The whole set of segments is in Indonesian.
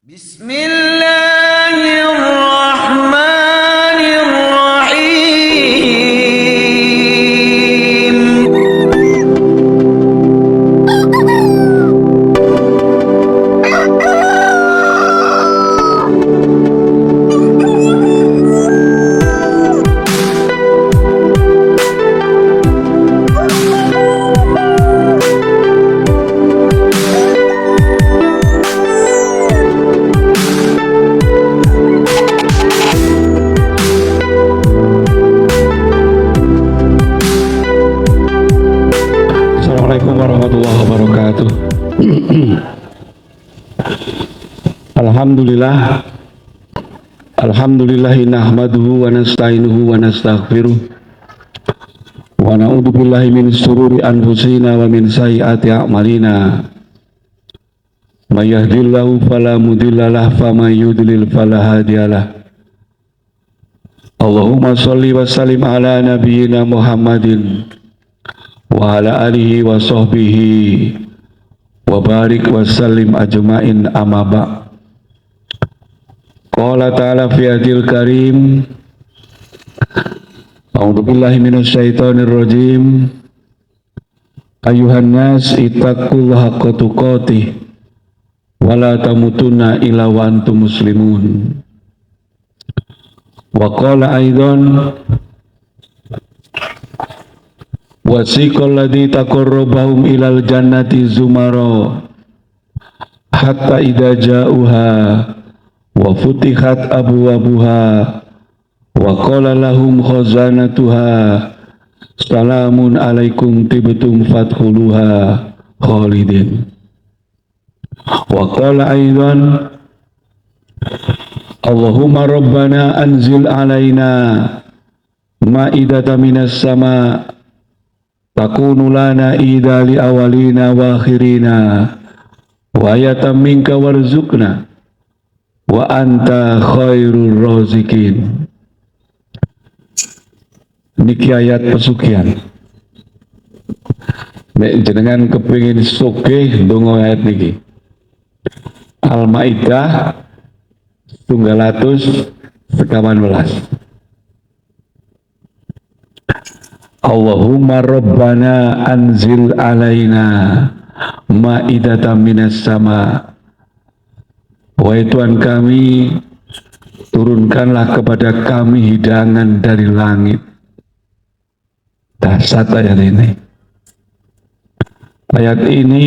Bismillahirrahmanirrahim. Assalamualaikum warahmatullahi wabarakatuh. Alhamdulillahi nahmaduhu wa nasta'inuhu wa nastaghfiruh wa na'udzu billahi min shururi anfusina wa min sayyiati a'malina. May yahdihillahu fala mudhillalah wa may yudlil fala hadiyalah. Allahumma shalli wa sallim ala nabiyyina Muhammadin wa ala alihi wa sahbihi wa barik wa sallim ajma'in, amma ba'. Qala ta'ala fi hadil karim, a'udzu billahi minasy syaithanir rajim. Ayuhan nas ittaqullaha haqqa tuqatih wa la tamutunna illa wa antum muslimun. Wa qala aidan, wasiqal ladzi taqarrabahum ilal jannati zumara hatta idza ja'uha wa futihat abwabuha wa qala lahum khazanatuha salamun alaikum tibtum fadkhuluha khalidin. Wa qala aidan, Allahumma rabbana anzil alaina ma'idatan minas sama' takunu lana ida li awalina wa akhirina wa ayatan minka warzuqna wa anta khairur razikin. Niki ayat pesugihan. Nek jenengan kepingin sugih ndonga ayat niki. Al-Maidah 118. Allahumma rabbana anzil alaina ma'idatan minas sama. Wahai Tuhan kami, turunkanlah kepada kami hidangan dari langit. Dahsyat ayat ini. Ayat ini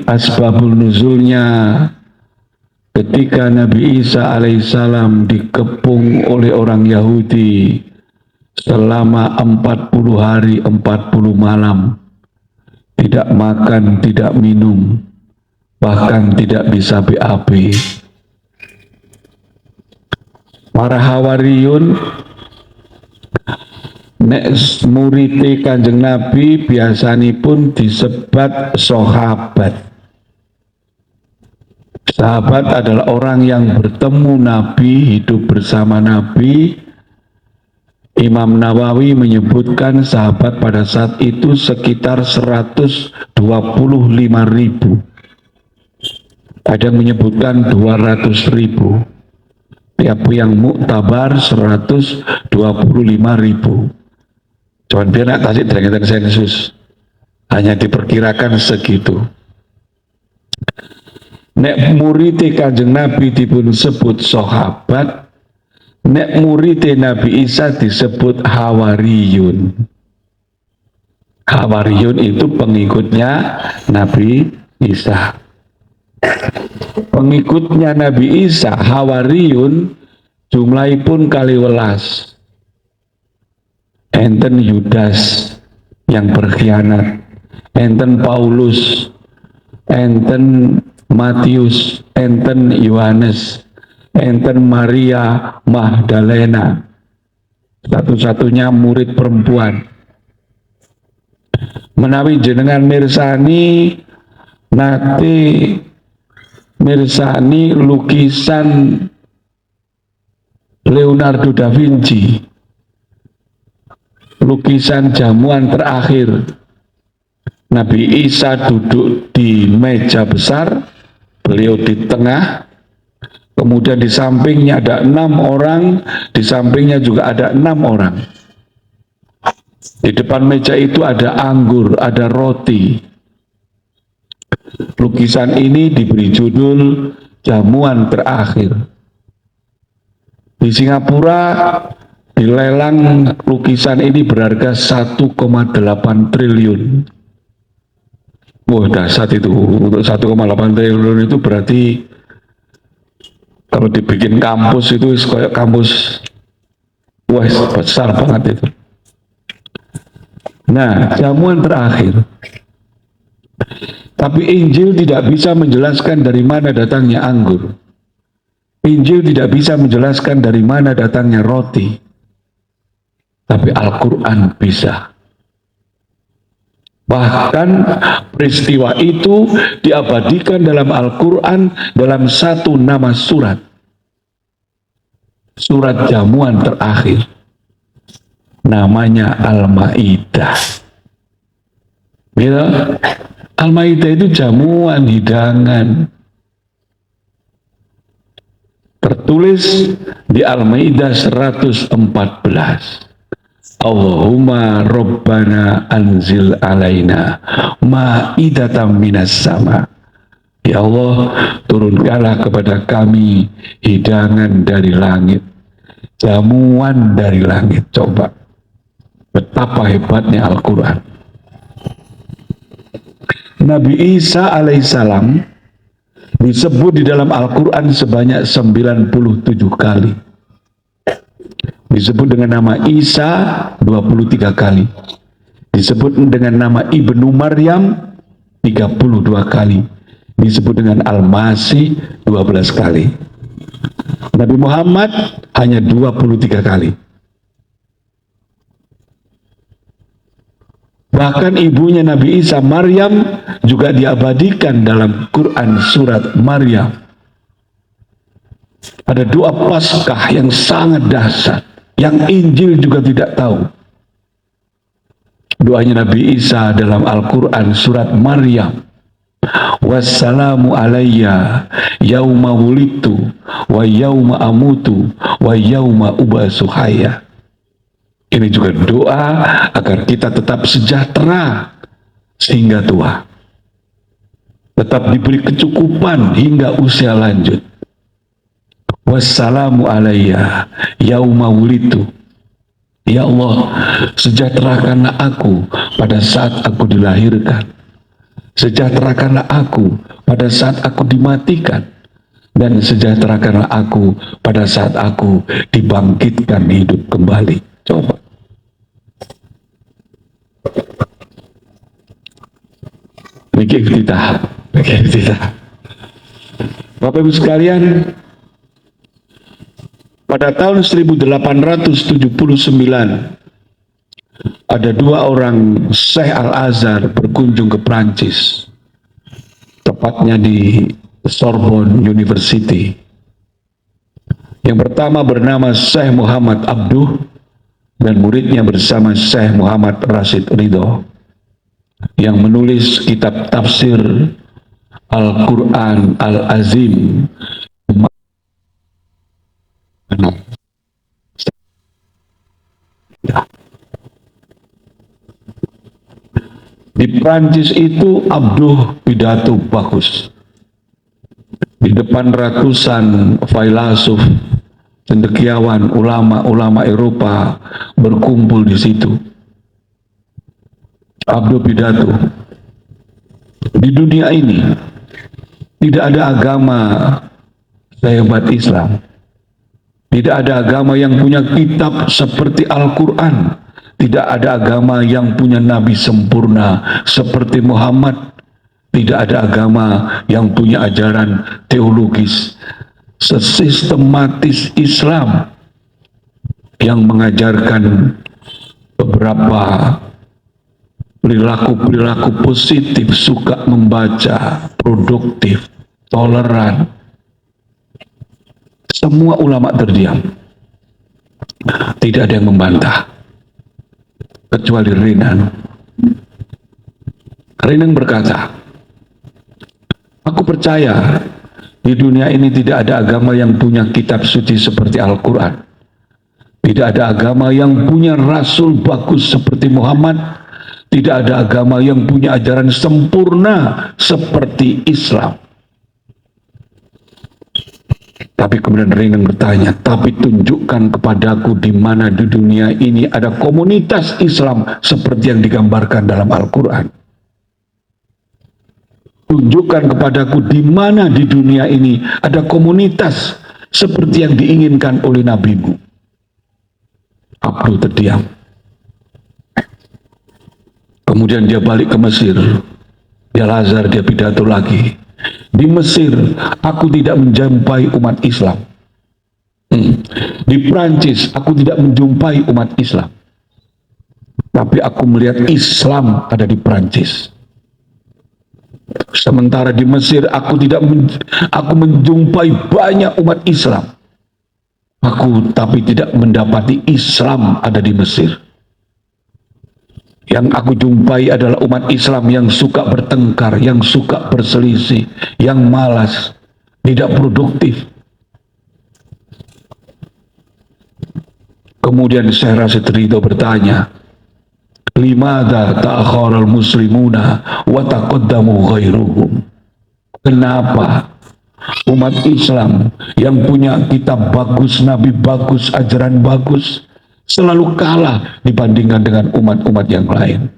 asbabul nuzulnya ketika Nabi Isa alaihissalam dikepung oleh orang Yahudi selama 40 hari 40 malam, tidak makan, tidak minum, bahkan tidak bisa BAB. Para hawariyun nek murite Kanjeng Nabi biasanipun disebat sahabat. Sahabat adalah orang yang bertemu Nabi, hidup bersama Nabi. Imam Nawawi menyebutkan sahabat pada saat itu sekitar 125.000. Ada yang menyebutkan 200.000. Tiap yang muktabar 125.000. Cuman biar nak kasih dengan sensus. Hanya diperkirakan segitu. Nek murite Kanjeng Nabi dipun sebut sahabat, nek murite Nabi Isa disebut hawariyun. Hawariyun itu pengikutnya Nabi Isa. Pengikutnya Nabi Isa, hawariyun, jumlahipun kali welas. Enten Yudas yang berkhianat, enten Paulus, enten Matius, enten Yohanes, enten Maria Magdalena, satu-satunya murid perempuan. Menawi jenengan mirsani nate mirsani lukisan Leonardo da Vinci, lukisan jamuan terakhir. Nabi Isa duduk di meja besar, beliau di tengah, Kemudian di sampingnya ada 6 orang, di sampingnya juga ada 6 orang. Di depan meja itu ada anggur, ada roti. Lukisan ini diberi judul Jamuan Terakhir. Di Singapura dilelang lukisan ini berharga 1,8 triliun. Wah, dahsyat itu. Untuk 1,8 triliun itu berarti kalau dibikin kampus itu kayak kampus, wah, besar banget itu. Nah, jamuan terakhir. Tapi Injil tidak bisa menjelaskan dari mana datangnya anggur. Injil tidak bisa menjelaskan dari mana datangnya roti. Tapi Al-Quran bisa. Bahkan peristiwa itu diabadikan dalam Al-Quran dalam satu nama surat. Surat jamuan terakhir. Namanya Al-Maidah. Gitu? Al-Maidah itu jamuan, hidangan. Tertulis di Al-Maidah 114. Allahumma Rabbana anzil alaina ma'idatan minas sama. Ya Allah, turunkanlah kepada kami hidangan dari langit, jamuan dari langit. Coba betapa hebatnya Al-Quran. Nabi Isa alaihissalam disebut di dalam Al-Quran sebanyak 97 kali. Disebut dengan nama Isa 23 kali. Disebut dengan nama Ibnu Maryam 32 kali. Disebut dengan Al-Masih 12 kali. Nabi Muhammad hanya 23 kali. Bahkan ibunya Nabi Isa, Maryam, juga diabadikan dalam Quran surat Maryam. Ada doa Paskah yang sangat dahsyat, yang Injil juga tidak tahu. Doanya Nabi Isa dalam Al-Quran surat Maryam. Wassalamu alayya yauma wulidtu wa yauma amutu wa yauma ubasu hayya. Ini juga doa agar kita tetap sejahtera sehingga tua. Tetap diberi kecukupan hingga usia lanjut. Wassalamu alayya yauma wulidtu. Ya Allah, sejahterakanlah aku pada saat aku dilahirkan. Sejahterakanlah aku pada saat aku dimatikan. Dan sejahterakanlah aku pada saat aku dibangkitkan hidup kembali. Coba. Mikir kita. Bapak Ibu sekalian, pada tahun 1879 ada 2 orang Syekh Al-Azhar berkunjung ke Prancis, tepatnya di Sorbonne University. Yang pertama bernama Syekh Muhammad Abduh dan muridnya bersama Syekh Muhammad Rashid Ridho yang menulis kitab tafsir Al-Quran Al-Azim. Di Prancis itu Abduh pidato bagus di depan ratusan filsuf, cendekiawan, ulama-ulama Eropa berkumpul di situ. Abduh pidato, di dunia ini tidak ada agama sehebat Islam. Tidak ada agama yang punya kitab seperti Al-Quran. Tidak ada agama yang punya nabi sempurna seperti Muhammad. Tidak ada agama yang punya ajaran teologis sesistematis Islam yang mengajarkan beberapa perilaku positif, suka membaca, produktif, toleran. Semua ulama terdiam. Tidak ada yang membantah. Kecuali Renan. Renan berkata, aku percaya Di dunia ini tidak ada agama yang punya kitab suci seperti Al-Quran. Tidak ada agama yang punya rasul bagus seperti Muhammad. Tidak ada agama yang punya ajaran sempurna seperti Islam. Tapi kemudian Ringan bertanya, tapi tunjukkan kepadaku di mana di dunia ini ada komunitas Islam seperti yang digambarkan dalam Al-Quran. Tunjukkan kepadaku di mana di dunia ini ada komunitas seperti yang diinginkan oleh nabimu. Abdul terdiam. Kemudian dia balik ke Mesir. Dia lazar, dia pidato lagi. Di Mesir, aku tidak menjumpai umat Islam. Di Prancis, aku tidak menjumpai umat Islam. Tapi aku melihat Islam ada di Prancis. Sementara di Mesir, aku menjumpai banyak umat Islam. Tapi tidak mendapati Islam ada di Mesir. Yang aku jumpai adalah umat Islam yang suka bertengkar, yang suka berselisih, yang malas, tidak produktif. Kemudian Syekh Rashid Ridho bertanya, "Limadha ta'akhara al-muslimuna wa taqaddamu ghairuhum?" Kenapa umat Islam yang punya kitab bagus, nabi bagus, ajaran bagus, selalu kalah dibandingkan dengan umat-umat yang lain?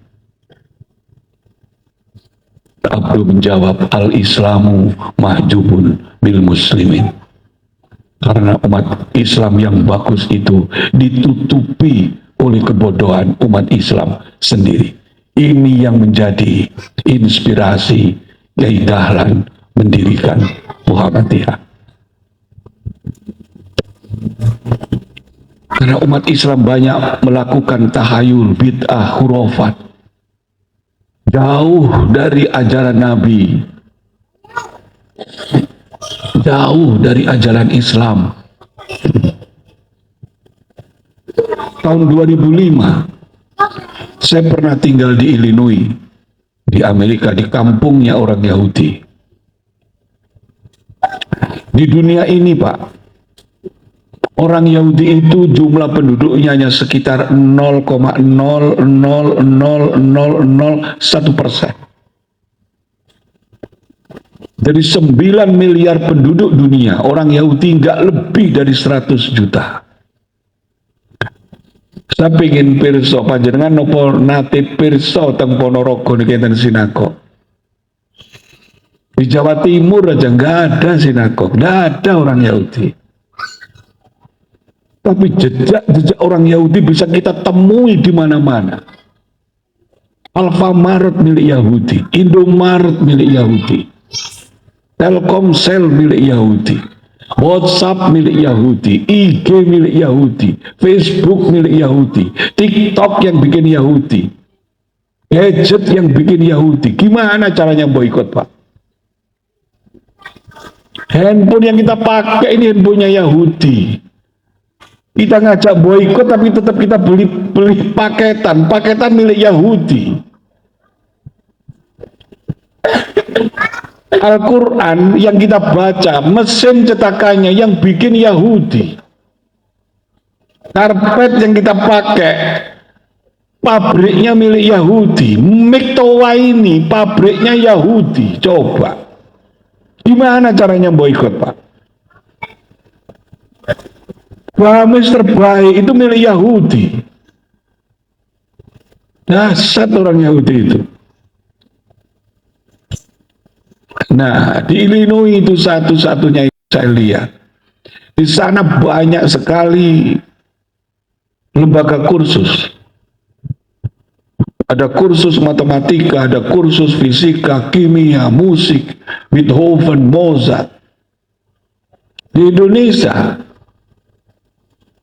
Abdul menjawab, al-Islamu mahjubun bil muslimin. Karena umat Islam yang bagus itu ditutupi oleh kebodohan umat Islam sendiri. Ini yang menjadi inspirasi Kiai Dahlan mendirikan Muhammadiyah. Karena umat Islam banyak melakukan tahayul, bid'ah, khurafat. Jauh dari ajaran Nabi. Jauh dari ajaran Islam. Tahun 2005, saya pernah tinggal di Illinois, di Amerika, di kampungnya orang Yahudi. Di dunia ini, Pak, orang Yahudi itu jumlah penduduknya hanya sekitar 0,00001%. Dari 9 miliar penduduk dunia, orang Yahudi nggak lebih dari 100 juta. Saya pengen pirsa panjenengan nopo nate pirsa teng Ponorogo niki enten sinagog. Di Jawa Timur aja nggak ada sinagog, nggak ada orang Yahudi. Tapi jejak orang Yahudi bisa kita temui di mana-mana. Alfamart milik Yahudi, Indomaret milik Yahudi, Telkomsel milik Yahudi, WhatsApp milik Yahudi, IG milik Yahudi, Facebook milik Yahudi, TikTok yang bikin Yahudi, gadget yang bikin Yahudi. Gimana caranya boikot, Pak? Handphone yang kita pakai ini handphonenya Yahudi. Kita ngajak boikot tapi tetap kita beli paketan milik Yahudi. Al-Quran yang kita baca, mesin cetakannya yang bikin Yahudi. Karpet yang kita pakai, pabriknya milik Yahudi. Miktowa ini pabriknya Yahudi. Coba, gimana caranya boikot, Pak? Gamis terbaik itu milik Yahudi. Dasar orang Yahudi itu. Nah, di Illinois itu satu-satunya yang saya lihat. Di sana banyak sekali lembaga kursus. Ada kursus matematika, ada kursus fisika, kimia, musik, Beethoven, Mozart. Di Indonesia,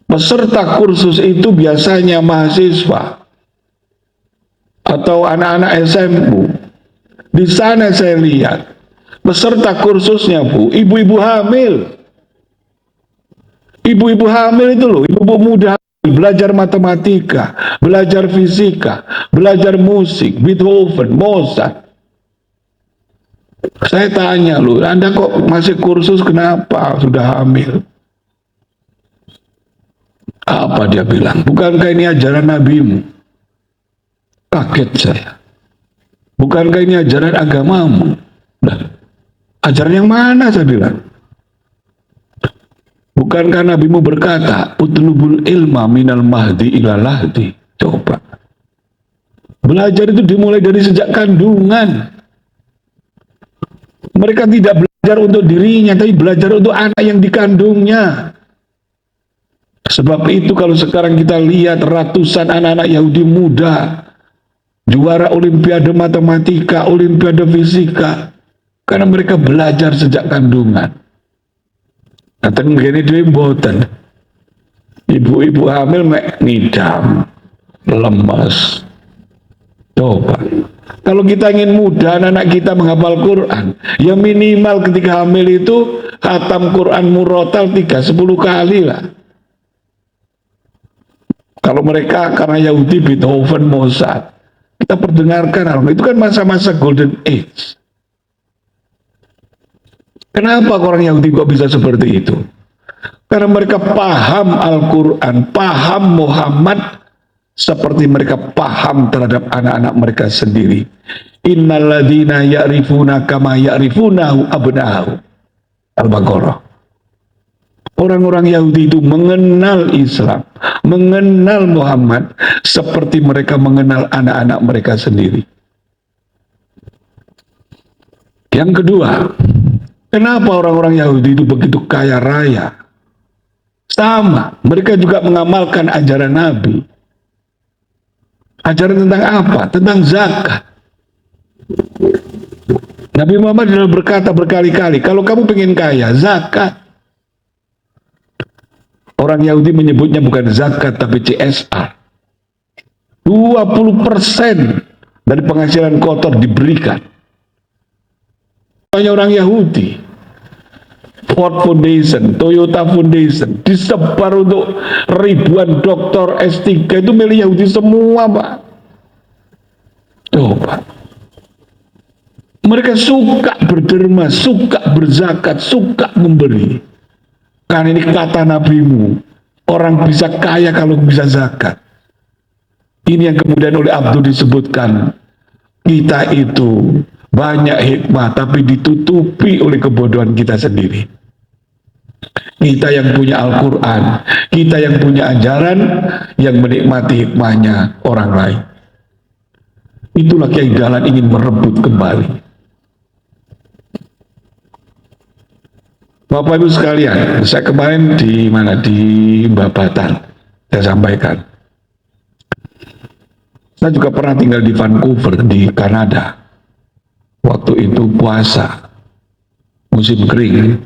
peserta kursus itu biasanya mahasiswa atau anak-anak SMU. Di sana saya lihat peserta kursusnya, Bu, ibu-ibu hamil. Ibu-ibu hamil itu loh, ibu-ibu muda belajar matematika, belajar fisika, belajar musik, Beethoven, Mozart. Saya tanya, lu, Anda kok masih kursus, kenapa sudah hamil? Apa dia bilang? Bukankah ini ajaran nabimu? Kaget saya. Bukankah ini ajaran agamamu? Nah, ajaran yang mana, saya bilang? Bukankah nabimu berkata, utlubul ilma minal mahdi ila lahdi? Coba. Belajar itu dimulai dari sejak kandungan. Mereka tidak belajar untuk dirinya, tapi belajar untuk anak yang dikandungnya. Sebab itu kalau sekarang kita lihat ratusan anak-anak Yahudi muda, juara olimpiade matematika, olimpiade fisika, karena mereka belajar sejak kandungan. Datang begini dia mboten. Ibu-ibu hamil ngidam, lemas. Coba. Kalau kita ingin mudah anak-anak kita menghafal Quran, ya minimal ketika hamil itu khatam Quran murotal 10 kali lah. Kalau mereka karena Yahudi, Beethoven, Mozart, kita perdengarkan, itu kan masa-masa golden age. Kenapa orang Yahudi kok bisa seperti itu? Karena mereka paham Al-Quran, paham Muhammad, seperti mereka paham terhadap anak-anak mereka sendiri. Innalladzina ya'rifuna kama ya'rifunahu abna'ahu. Al-Baqarah. Orang-orang Yahudi itu mengenal Islam, mengenal Muhammad, seperti mereka mengenal anak-anak mereka sendiri. Yang kedua, kenapa orang-orang Yahudi itu begitu kaya raya? Sama, mereka juga mengamalkan ajaran Nabi. Ajaran tentang apa? Tentang zakat. Nabi Muhammad sudah berkata berkali-kali, kalau kamu pengen kaya, zakat. Orang Yahudi menyebutnya bukan zakat, tapi CSR. 20% dari penghasilan kotor diberikan. Banyak orang Yahudi. Ford Foundation, Toyota Foundation, disebar untuk ribuan doktor S3, itu milik Yahudi semua, Pak. Coba. Mereka suka berderma, suka berzakat, suka memberi. Karena ini kata nabimu, orang bisa kaya kalau bisa zakat. Ini yang kemudian oleh Abdul disebutkan, kita itu banyak hikmah tapi ditutupi oleh kebodohan kita sendiri. Kita yang punya Al-Quran, kita yang punya ajaran, yang menikmati hikmahnya orang lain. Itulah Kiai Dahlan ingin merebut kembali. Bapak Ibu sekalian, saya kemarin di mana, di Babatan, saya sampaikan. Saya juga pernah tinggal di Vancouver, di Kanada. Waktu itu puasa, musim kering,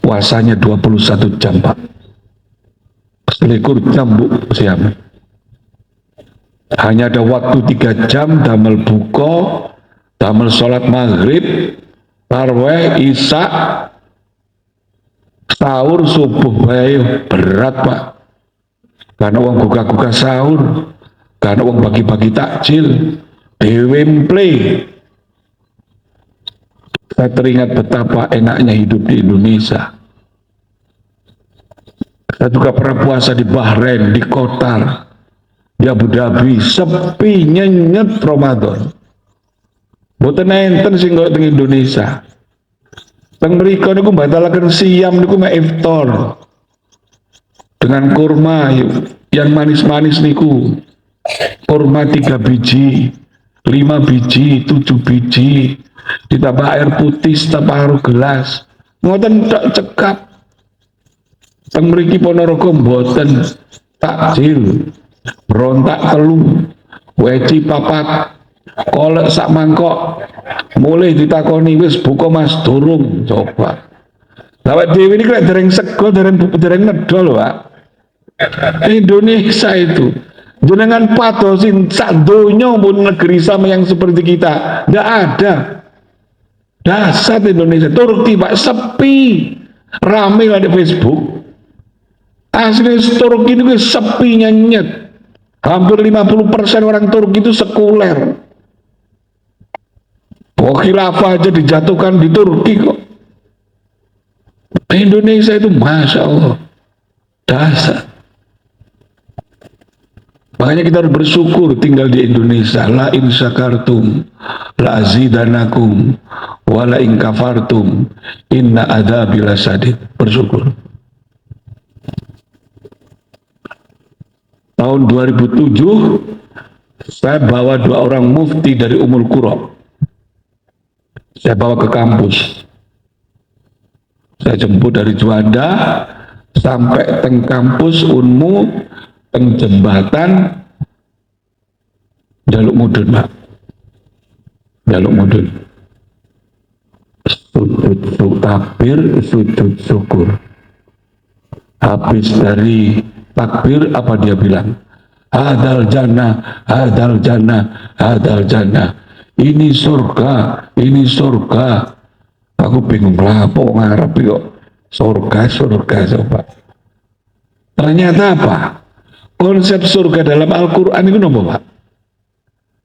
puasanya 21 jam, Pak. Selikur jam, Bu, siapa? Hanya ada waktu 3 jam, damel buko, damel sholat maghrib, tarweh, isya, sahur, subuh, bayu, berat, Pak. Karena uang buka-buka sahur, karena uang bagi-bagi takjil, dewemple. Saya teringat betapa enaknya hidup di Indonesia. Saya juga pernah puasa di Bahrain, di Qatar, di Abu Dhabi, sepi nyenyet Ramadan. Boten enten sing kok teng Indonesia. Teng mriku niku batalaken siam niku mek iftar. Dengan kurma yang manis-manis niku. Kurma 3 biji, 5 biji, 7 biji, ditambah air putih separuh gelas. Ngoten tak cekap. Teng mriki Ponorogo mboten takjil. Berontak telu, weci papat, kolek sak mangkok, mulai ditakoni wis buka Mas durung, coba. Lawat dewi ini kira dereng sego, dereng ngedol, Pak. Indonesia itu jenengan patosin sak donya pun negeri sama yang seperti kita, ndak ada. Dasar Indonesia. Turki, Pak, sepi, rame di Facebook. Asli Turki itu sepi nyet. Hampir 50% orang Turki itu sekuler. Kok khilafah aja dijatuhkan di Turki kok. Indonesia itu Masya Allah dasar. Makanya kita harus bersyukur tinggal di Indonesia. La in syakartum la azidanakum wa la in kafartum inna adzabi lasadid. Bersyukur. Tahun 2007 saya bawa 2 orang mufti dari Ummul Qura. Saya bawa ke kampus. Saya jemput dari Juanda sampai teng kampus Unmu, teng jembatan jaluk mudun, Pak. Jaluk mudun. Sujud takbir, sujud syukur. Habis dari takbir apa dia bilang? Hadal jannah, hadal jannah, hadal jannah. Ini surga, ini surga. Aku bingung lah, apa ngarep kok surga, surga coba. Ternyata apa? Konsep surga dalam Al-Quran itu apa, Pak?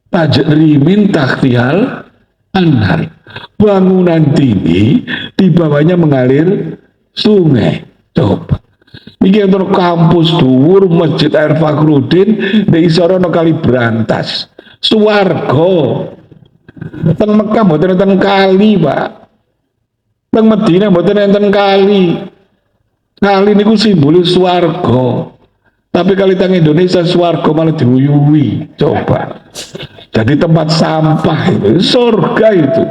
Tajri min tahtihal anhar. Bangunan tinggi, di bawahnya mengalir sungai. Coba. Ini untuk kampus dhuwur Masjid Air Fakhruddin di Isorono kali Brantas. Suwargo. Teng Mekah mboten enten kali, Pak. Teng Madinah mboten enten kali. Kali niku simbol swarga. Tapi kali teng Indonesia swarga malah diuyui. Coba. Jadi tempat sampah itu, surga itu.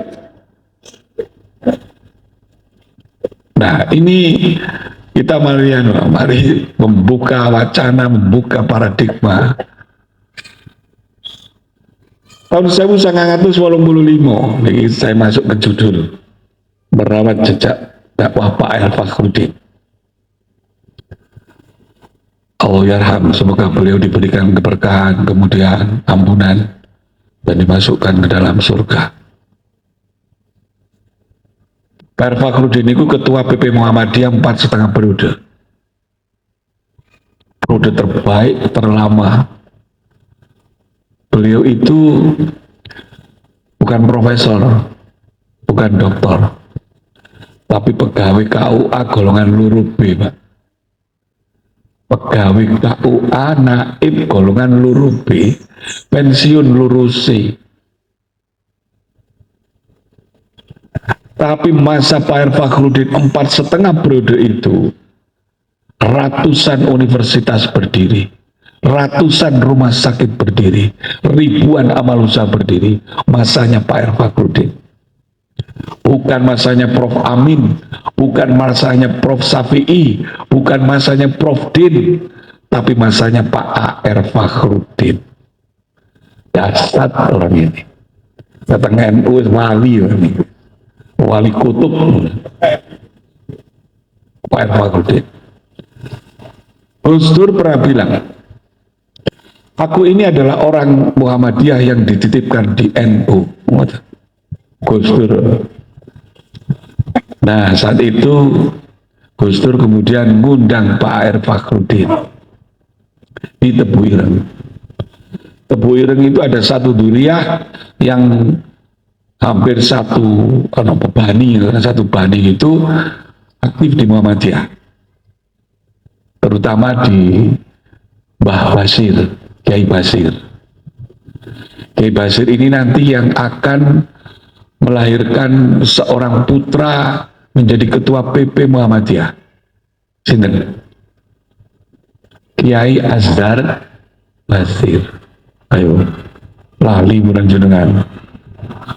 Nah, ini kita mari membuka wacana, membuka paradigma. Tahun 1985, ini saya masuk ke judul merawat jejak dakwah Pak Air Fakhruddin. Allah yarham, semoga beliau diberikan keberkahan, kemudian ampunan, dan dimasukkan ke dalam surga. Pak Air Fakhruddin itu ketua PP Muhammadiyah 4,5 periode. Periode terbaik, terlama. Beliau itu bukan profesor, bukan doktor, tapi pegawai KUA golongan luru B, Pak. Pegawai KUA naib golongan luru B, pensiun luru C. Tapi masa Pak Air Fakhruddin 4,5 periode itu, ratusan universitas berdiri, ratusan rumah sakit berdiri, ribuan amal usaha berdiri. Masanya Pak Air Fakhruddin. Bukan masanya Prof. Amin, bukan masanya Prof. Safi'i, bukan masanya Prof. Din, tapi masanya Pak Air Fakhruddin. Dasar orang ini. Datang NU wali ini. Wali kutub. Pak Air Fakhruddin. Gus Dur pernah bilang, aku ini adalah orang Muhammadiyah yang dititipkan di NU. Gus Dur. Nah, saat itu Gus Dur kemudian ngundang Pak Air Fakhruddin di Tebu Ireng. Tebu Ireng itu ada satu duriah yang hampir satu bani itu aktif di Muhammadiyah. Terutama di Mbah Basir, Kiai Basir. Kiai Basir ini nanti yang akan melahirkan seorang putra menjadi ketua PP Muhammadiyah. Sinten? Kiai Azhar Basir. Ayo, lali mudah jenengan.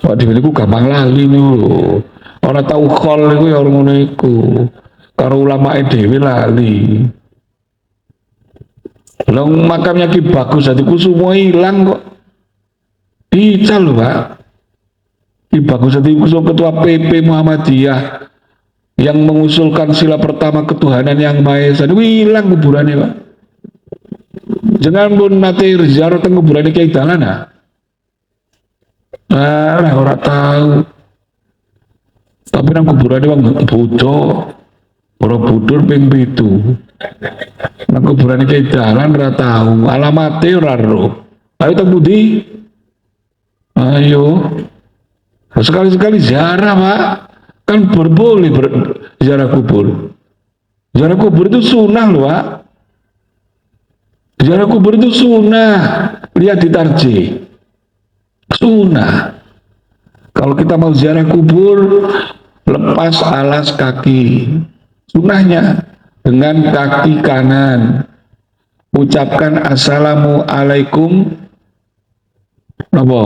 Wah, dibeliku gampang lali niku. Ora tau khol niku ya ora ngono iku. Karo ulama dhewe lali. Long makamnya Ki Bagus Hadi Kusumo hilang kok. Ical lho, Pak. Ki Bagus Hadi Kusumo ketua PP Muhammadiyah yang mengusulkan sila pertama ketuhanan yang Maha Esa niku hilang kuburannya, Pak. Jangan pun nate ziarah teng kuburane Kiai Dalana. Ora tahu. Tapi nang kuburane wong bodoh. Borobudur ping 7. Nang kuburane Kiai Dalan ora tahu, alamate ora ro. Ayo teng pundi? Ayo. Sekali-sekali ziarah Pak, kan berboleh ziarah kubur. Ziarah kubur itu sunnah loh Pak. Ziarah kubur itu sunnah. Lihat di Tarji. Sunnah. Kalau kita mau ziarah kubur, lepas alas kaki. Sunnahnya dengan kaki kanan. Ucapkan assalamualaikum. Napa?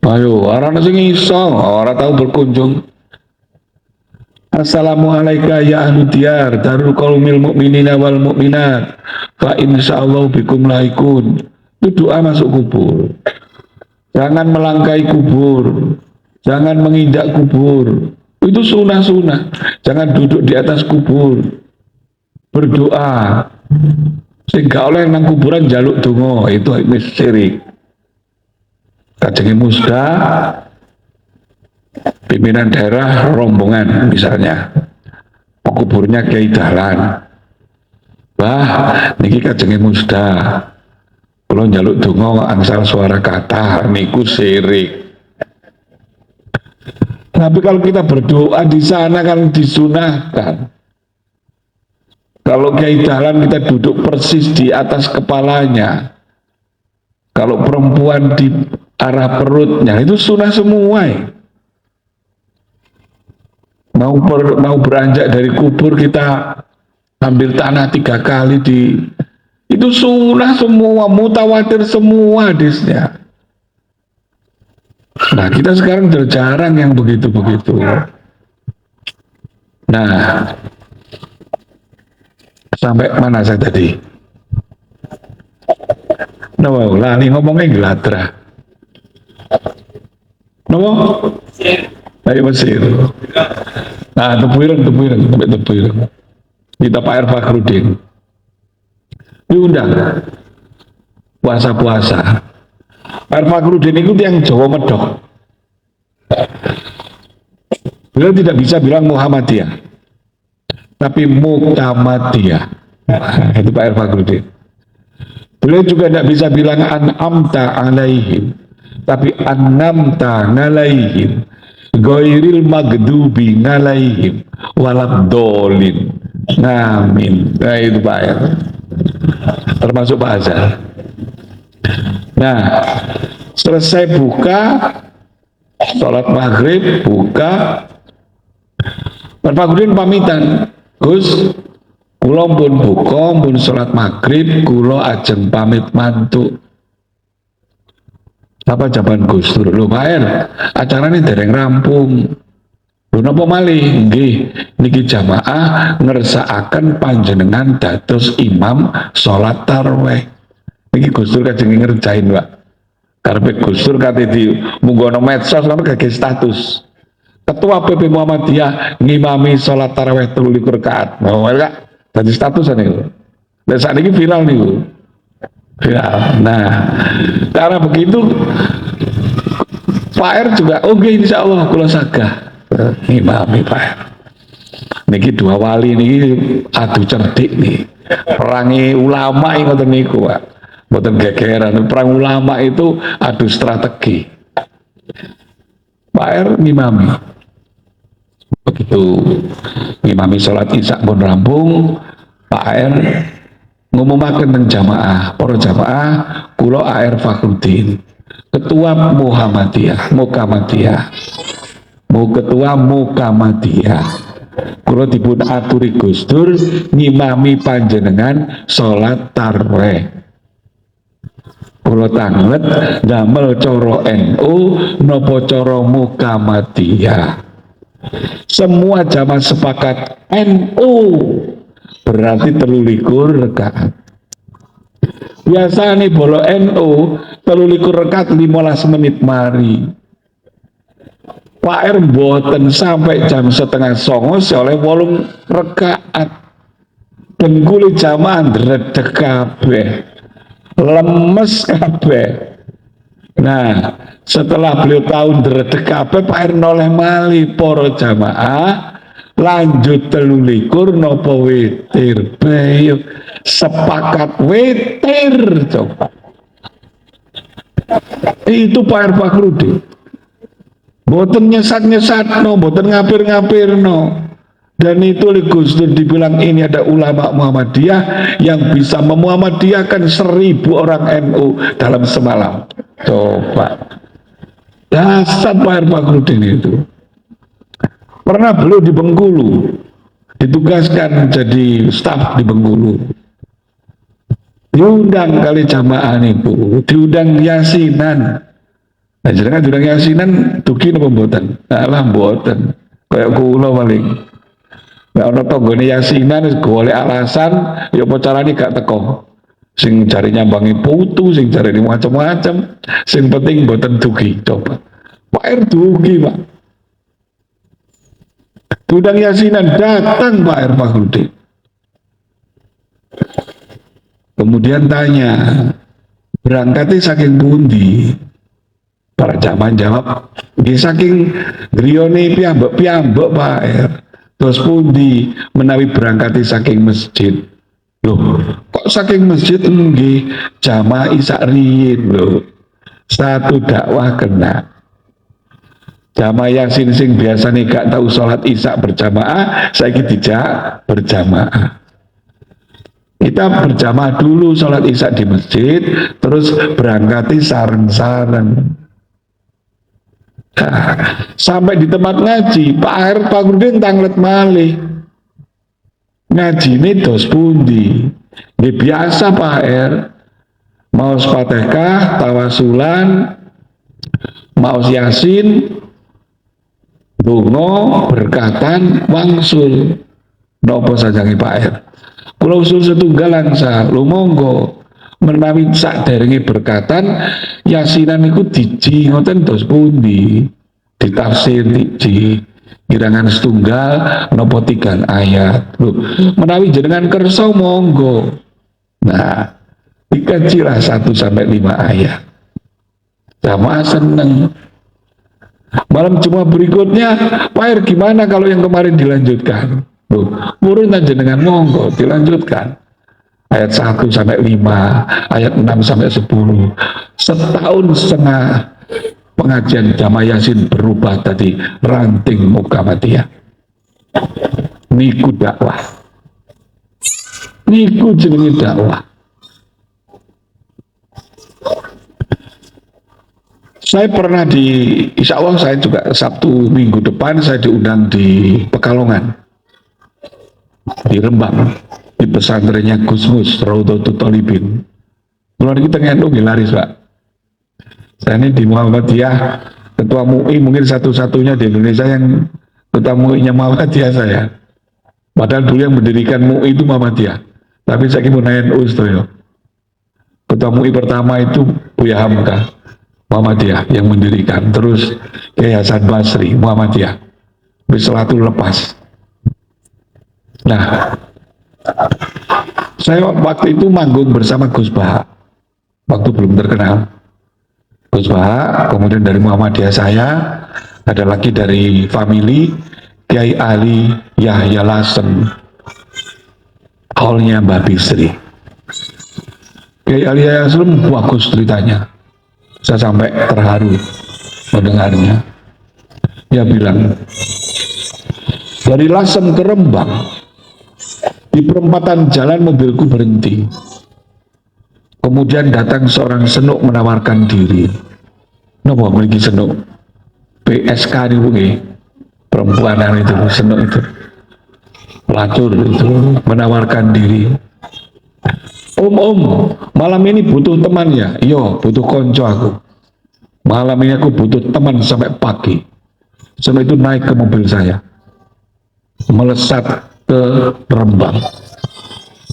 Ayo, orang sing iso, orang tahu berkunjung. Assalamualaikum ya ahli diyar, darul qaumil mu'minina wal mu'minat. Fa insyaallah bikum laikun. Itu doa masuk kubur. Jangan melangkai kubur, jangan menginjak kubur. Itu sunnah-sunnah. Jangan duduk di atas kubur. Berdoa. Sehingga oleh nang kuburan jaluk donga, itu syirik. Kajeng Musda, pimpinan daerah rombongan misalnya, kuburnya Kiai Dahlan. Bah, niki kajeng Musda. Kalau njaluk donga angsal suara kata niku syirik. Tapi kalau kita berdoa di sana kan disunahkan. Kalau Kiai Dahlan kita duduk persis di atas kepalanya. Kalau perempuan di arah perutnya itu sunnah semua. Mau beranjak dari kubur kita ambil tanah 3 kali itu sunnah semua, mutawatir semua hadisnya. Nah kita sekarang jarang yang begitu-begitu. Nah sampai mana saya tadi? Nah, lali ngomongnya Glatra. Nopo? Ayo Mesir. Nah, tepuireng. Kita Pak R. Fakhrudin. Diundang. Puasa-puasa. Pak R. Fakhrudin itu yang Jawa Medok. Beliau tidak bisa bilang Muhammadiyah. Tapi Muhammadiyah. Nah, itu Pak R. Fakhrudin. Beliau juga tidak bisa bilang an'amta alaihim, tapi annamta ngalaihim, ghairil magdubi ngalaihim, waladolin. Amin. Nah itu Pak ya. Termasuk Pak Azhar. Nah, selesai buka, sholat maghrib, buka, Pak Fakhrudin pamitan, Gus, kula pun buka, pun sholat maghrib, kula ajeng pamit mantuk. Apa jawaban Gus Dur? Lho Pak R, acaranya dereng rampung. Lho napa malih? Nggih, niki jamaah ngersakaken panjenengan dados imam sholat tarawih. Niki Gus Dur kajeng ngerjain Pak. Karepe Gus Dur kate di munggono medsos sampe gage status. Ketua PP Muhammadiyah ngimami sholat tarawih 23 rakaat. Mau Kak? Tadi statusan itu. Dan saat ini viral nih. Viral. Nah, karena begitu Pak R juga, oke insya Allah kula sagah ngimami Pak R. Niki dua wali niki adu cerdik nih. Perangi ulama yang ngoten niku, Pak. Mboten gegeran. Perang ulama itu adu strategi. Pak R ngimami. Begitu ngimami sholat isya pun rampung, Pak R ngumumaken teng jamaah, para jamaah kula AR Fakhrudin, ketua Muhammadiyah, ketua Muhammadiyah. Kula dipun aturi Gus Dur ngimami panjenengan sholat tarawih. Kula tanget damel cara NU napa cara Muhammadiyah. Semua jamaah sepakat NU berarti 23 rakaat. Biasa nih bolo NU 23 rakaat 15 menit mari. Pak R mboten sampai jam 8:30 oleh 8 rakaat. Dengkule jamaah ndredeg kabeh. Lemes kabeh. Nah, setelah beliau tahu ndredeg kabeh Pak R noleh malih para jamaah lanjut 23 napa witir. Bayo sepakat witir coba. Itu Pak R Fakhrudin. Boten nyesat-nyesat no, boten ngapir-ngapir no. Dan itu oleh Gus Dur dibilang ini ada ulama Muhammadiyah yang bisa memuhammadiyahkan 1.000 orang NU dalam semalam. Coba. Dasar Pak Herpakrudin itu. Pernah beliau di Bengkulu, ditugaskan jadi staf di Bengkulu. Diundang kali jamaah itu, diundang yasinan. Nah, jangan diundang yasinan, dugi napa mboten? Alah mboten. Kayak kula paling. Nek ana tanggane yasinan golek alasan ya apa carane gak teko. Sing jare nyambangi putu, sing jare macam-macam, sing penting mboten dugi. Coba. Pak R dugi, Pak. Tudang yasinan datang Pak R Fahrudin. Kemudian tanya, berangkatnya saking pundi? Para jamaah jawab, nggih saking griyane piyambak Pak R. Terus pundi menawi berangkati saking masjid. Loh, kok saking masjid nggih jamaah isak riyin lho. Satu dakwah kena. Jamaah yasin sing biasane gak tahu sholat isak berjamaah, saiki dijak berjamaah. Kita berjamaah dulu sholat isak di masjid, terus berangkati sareng-sareng. Nah, sampai di tempat ngaji Pak R Fahrudin tanglet malih ngaji ini dos pundi ini biasa Pak R mau Fatihah, tawasulan, mau yasin, donga, berkatan, wangsul nopo sajangi Pak R kula usul setunggalan sa lu monggo menawi sak derenge berkatan yasinan iku diji ngoten dos pundi ditafsir diji kirangan setunggal nopo 3 ayat lho menawi jenengan kersa monggo nah dikajilah 1 sampai 5 ayat jamaah seneng. Malam Jumat berikutnya Pak R gimana kalau yang kemarin dilanjutkan loh murun jenengan monggo dilanjutkan ayat 1 sampai 5, ayat 6 sampai 10. Setahun setengah pengajian jamaah yasin berubah tadi ranting Muhammadiyah. Niku dakwah. Niku jenenge dakwah. Saya pernah insya Allah saya juga Sabtu minggu depan saya diundang di Pekalongan, di Rembang. Di pesantrennya Gus Mus, Raudhatul Thalibin. Keluar kita ngendong laris Pak. Saya ini di Muhammadiyah, ketua MUI mungkin satu-satunya di Indonesia yang ketua MUI-nya Muhammadiyah saya. Padahal dulu yang mendirikan MUI itu Muhammadiyah. Tapi saya mau NU itu. Ketua MUI pertama itu Buya Hamka, Muhammadiyah yang mendirikan. Terus Kiai Hasan Basri, Muhammadiyah. Setelah itu lepas. Nah, saya waktu itu manggung bersama Gus Baha waktu belum terkenal Gus Baha, kemudian dari Muhammadiyah saya ada lagi dari family Kiai Ali Yahya Lasem, hallnya Mbak Bisri. Kiai Ali Yahya Lasem bagus ceritanya, saya sampai terharu mendengarnya. Dia bilang dari Lasem ke Rembang di perempatan jalan mobilku berhenti. Kemudian datang seorang senuk menawarkan diri. Napa mriki senuk? PSK niku nggih. Perempuanan itu, senuk itu. Pelacur itu menawarkan diri. Om, malam ini butuh teman ya? Iya, butuh konco aku. Malam ini aku butuh teman sampai pagi. Senuk itu naik ke mobil saya. Melesat ke Rembang.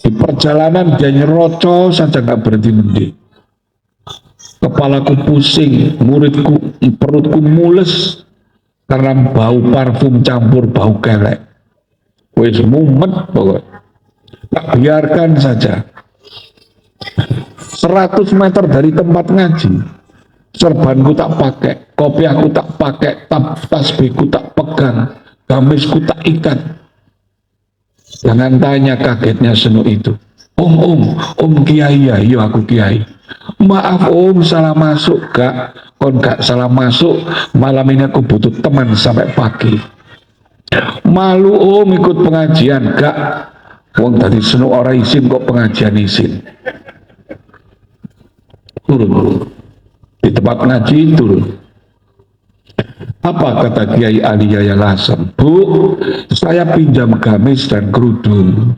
Di perjalanan dia nyerocos saja nggak berhenti. Kepalaku pusing, perutku mules karena bau parfum campur bau kelek. Wes mumet pokoknya. Tak biarkan saja. 100 meter dari tempat ngaji, serbanku tak pakai, kopi aku tak pakai, tasbihku tak pegang, gamisku tak ikat. Jangan tanya kagetnya senuk itu. Om kiai ya, iya aku kiai. Maaf om, salah masuk kak. Kon gak salah masuk, malam ini aku butuh teman sampai pagi. Malu om ikut pengajian kak. Wong tadi senu orang izin kok pengajian izin. Turun. Di tempat ngaji turun. Apa kata Kiai Ali Yaya Lasem? Bu, saya pinjam gamis dan kerudung.